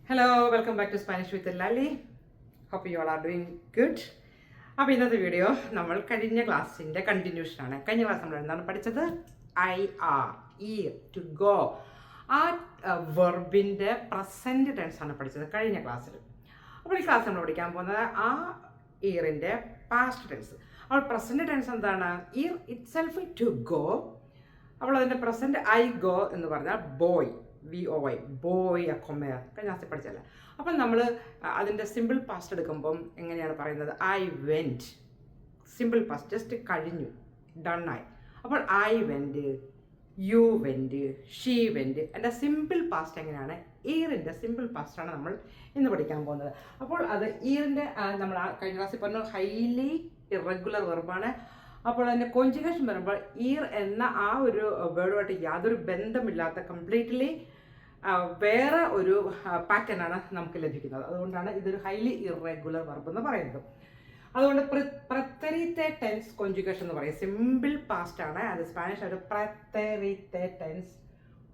Hello welcome back to Spanish with Lali. Hope you all are doing good. അപ്പോൾ ഇന്നത്തെ video നമ്മൾ കഴിഞ്ഞ ക്ലാസ്സിൻ്റെ കണ്ടിന്യൂഷനാണ്. കഴിഞ്ഞ ക്ലാസ് നമ്മൾ എന്താണ് പഠിച്ചത്? ഇയർ ടു ഗോ. ആ വെർബിൻ്റെ പ്രസൻറ്റ് ടെൻസ് ആണ് പഠിച്ചത് കഴിഞ്ഞ ക്ലാസ്സിൽ. അപ്പോൾ ഈ ക്ലാസ് നമ്മൾ പഠിക്കാൻ പോകുന്നത് ആ ഇയറിൻ്റെ പാസ്റ്റ് ടെൻസ്. അപ്പോൾ പ്രസൻറ്റ് ടെൻസ് എന്താണ്? ഇയർ ഇറ്റ് സെൽഫ് ടു ഗോ. അപ്പോൾ അതിൻ്റെ പ്രസൻറ്റ് ഐ ഗോ എന്ന് പറഞ്ഞാൽ ബോയ്, VOY, ബോയ് അക്കൊമേർ കഴിഞ്ഞ ക്ലാസ്സിൽ പഠിച്ചല്ല. അപ്പം നമ്മൾ അതിൻ്റെ സിമ്പിൾ പാസ്റ്റ് എടുക്കുമ്പം എങ്ങനെയാണ് പറയുന്നത്? I went, simple past, just കഴിഞ്ഞു, ഡണ്ണായി. അപ്പോൾ I went, you went, she went. എൻ്റെ സിമ്പിൾ പാസ്റ്റ് എങ്ങനെയാണ്? ഇയറിൻ്റെ സിമ്പിൾ പാസ്റ്റാണ് നമ്മൾ ഇന്ന് പഠിക്കാൻ പോകുന്നത്. അപ്പോൾ അത് ഇയറിൻ്റെ നമ്മൾ കഴിഞ്ഞ ക്ലാസ്സിൽ പറഞ്ഞു ഹൈലി ഇറഗുലർ വെർബാണ്. അപ്പോൾ അതിൻ്റെ കോഞ്ചുഗേഷൻ വരുമ്പോൾ ഇയർ എന്ന ആ ഒരു വേർഡുമായിട്ട് യാതൊരു ബന്ധമില്ലാത്ത കംപ്ലീറ്റ്ലി വേറെ ഒരു പാറ്റേണാണ് നമുക്ക് ലഭിക്കുന്നത്. അതുകൊണ്ടാണ് ഇതൊരു ഹൈലി ഇറഗുലർ വെർബ് എന്ന് പറയുന്നത്. അതുകൊണ്ട് പ്രത്തരിത്തെ ടെൻസ് കോഞ്ചുഗേഷൻ എന്ന് പറയും. സിമ്പിൾ പാസ്റ്റ് ആണ്. അത് സ്പാനിഷ് ഒരു പ്രത്തരിത്തെ ടെൻസ്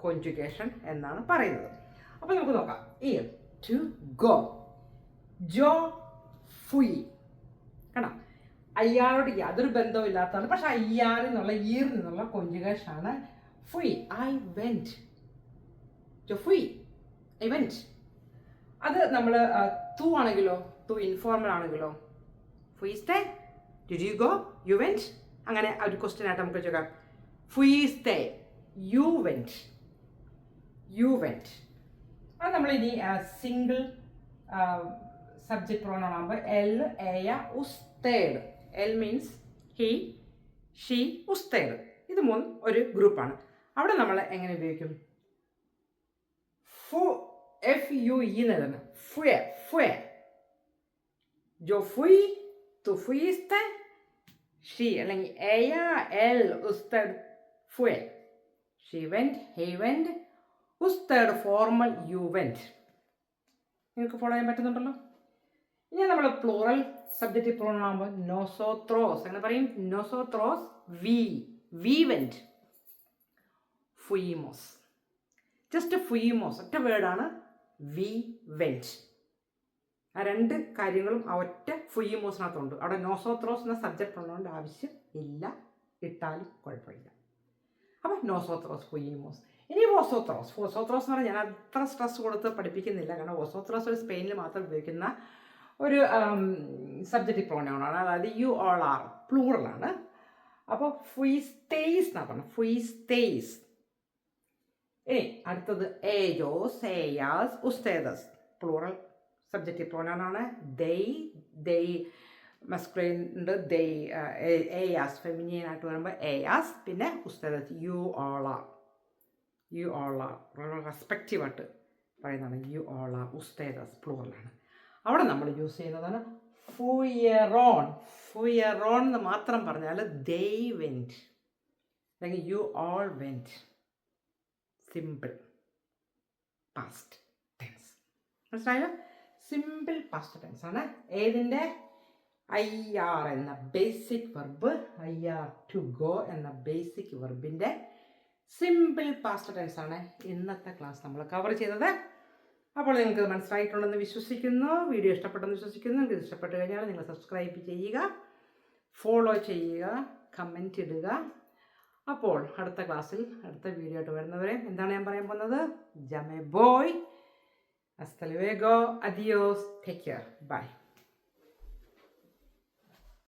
കോഞ്ചുഗേഷൻ എന്നാണ് പറയുന്നത്. അപ്പോൾ നമുക്ക് നോക്കാം. ഇയർ ടു ഗോ, ജോ ഫുയി. കാണാം, അയ്യാളോട് യാതൊരു ബന്ധവും ഇല്ലാത്തതാണ്. പക്ഷെ അയ്യാറിൽ നിന്നുള്ള ഇയറിൽ നിന്നുള്ള കോഞ്ചുഗേഷനാണ് ഫുയി. ഐ വെൻറ്റ്, ജോ ഫുയി, ഐ വെൻറ്റ്. അത് നമ്മൾ തു ആണെങ്കിലോ, തു ഇൻഫോർമൽ ആണെങ്കിലോ, ഫുയിസ്തേ, did you go, you went. അങ്ങനെ ഒരു ക്വസ്റ്റ്യൻ ആയിട്ട് നമുക്ക് ചോദിക്കാം. ഫുയിസ്തേ, യു വെൻറ്റ്, യു വെൻറ്റ്. അത് നമ്മളിനി സിംഗിൾ സബ്ജക്റ്റ് പ്രോനൗൺ ആകുമ്പോൾ എൽ, എയ, ഉസ്തേഡ്. എൽ മീൻസ് ഹി, ഷീ, ഉസ്തേഡ്. ഇത് മൂന്നും ഒരു ഗ്രൂപ്പാണ്. അവിടെ നമ്മൾ എങ്ങനെ ഉപയോഗിക്കും? FUE എന്നെഴുതണം. ഫുയെ, ഫുയെ. ജോ ഫുയി, തു ഫുയിസ്തേ, ഷീ അല്ലെങ്കിൽ എയ, എൽ, ഉസ്തേഡ്, ഫുയെ. ഷീ വെൻറ്റ്, ഹി വെൻറ്റ്, ഉസ്തേഡ് ഫോർമൽ, യു വെൻറ്റ്. നിങ്ങൾക്ക് ഫോളോ ചെയ്യാൻ പറ്റുന്നുണ്ടല്ലോ? ഇനി നമ്മൾ പ്ലൂറൽ സബ്ജക്റ്റ് പ്രോണൗൺ ആകുമ്പോൾ നോസോത്രോസ് അങ്ങനെ പറയും. നോസോത്രോസ്, വി വെൻറ്റ്, ഫുയിമോസ്. ജസ്റ്റ് ഫുയിമോസ് ഒറ്റ വേർഡാണ്, വി വെൻറ്റ്. ആ രണ്ട് കാര്യങ്ങളും ആ ഒറ്റ ഫുയിമോസിനകത്തുണ്ട്. അവിടെ നോസോത്രോസ് എന്ന സബ്ജക്റ്റ് പ്രോണൗണിൻ്റെ ആവശ്യം ഇല്ല, ഇട്ടാലും കുഴപ്പമില്ല. അപ്പം നോസോത്രോസ്, ഫുയിമോസ്. ഇനി വോസോത്രോസ്. വോസോത്രോസ് എന്ന് പറഞ്ഞാൽ ഞാൻ അത്ര സ്ട്രെസ് കൊടുത്ത് പഠിപ്പിക്കുന്നില്ല. കാരണം വോസോത്രോസ് ഒരു സ്പെയിനിൽ മാത്രം ഉപയോഗിക്കുന്ന ഒരു സബ്ജക്റ്റ് പ്രോനൗണാണ്. അതായത് യു ഓൾ ആർ പ്ലൂറലാണ്. അപ്പോൾ ഫുയിസ്തേസ് എന്നാണ് പറഞ്ഞത്, ഫുയിസ്തേസ്. ഇനി അടുത്തത് ഏജോസ്, ഏയാസ്, ഉസ്തേദസ്. പ്ലൂറൽ സബ്ജക്റ്റ് പ്രോനൗണാണ്. ദെയ് മസ്കുലൈൻ ഉണ്ട്, ഏയാസ് ഫെമിനിയൻ ആയിട്ട് വരുമ്പോൾ ഏയാസ്. പിന്നെ ഉസ്തേദസ്, you all are, you all are റെസ്പെക്റ്റീവായിട്ട് പറയുന്നതാണ്. യു ഓൾ ആർ, ഉസ്തേദസ് പ്ലൂറലാണ്. അവിടെ നമ്മൾ യൂസ് ചെയ്യുന്നതാണ് ഫുയറോൺ. ഫുയറോൺ എന്ന് മാത്രം പറഞ്ഞാൽ ദേ വെൻറ്റ് അല്ലെങ്കിൽ you all went. Simple past tense. മനസ്സിലായോ? സിമ്പിൾ പാസ്റ്റ് ടെൻസ് ആണ്. ഏതിൻ്റെ? IR എന്ന basic verb, IR to go എന്ന ബേസിക് വെർബിൻ്റെ സിമ്പിൾ പാസ്റ്റ് ടെൻസ് ആണ് ഇന്നത്തെ ക്ലാസ് നമ്മൾ കവർ ചെയ്തത്. അപ്പോൾ നിങ്ങൾക്ക് മനസ്സിലായിട്ടുണ്ടെന്ന് വിശ്വസിക്കുന്നു. വീഡിയോ ഇഷ്ടപ്പെട്ടെന്ന് വിശ്വസിക്കുന്നു. നിങ്ങൾക്ക് ഇഷ്ടപ്പെട്ട് കഴിഞ്ഞാൽ നിങ്ങൾ സബ്സ്ക്രൈബ് ചെയ്യുക, ഫോളോ ചെയ്യുക, കമൻറ്റ് ഇടുക. അപ്പോൾ അടുത്ത ക്ലാസ്സിൽ അടുത്ത വീഡിയോ ആയിട്ട് വരുന്നവരെ എന്താണ് ഞാൻ പറയാൻ പോകുന്നത്? ജമേ boy, ഹasta luego, adiós, take care, bye.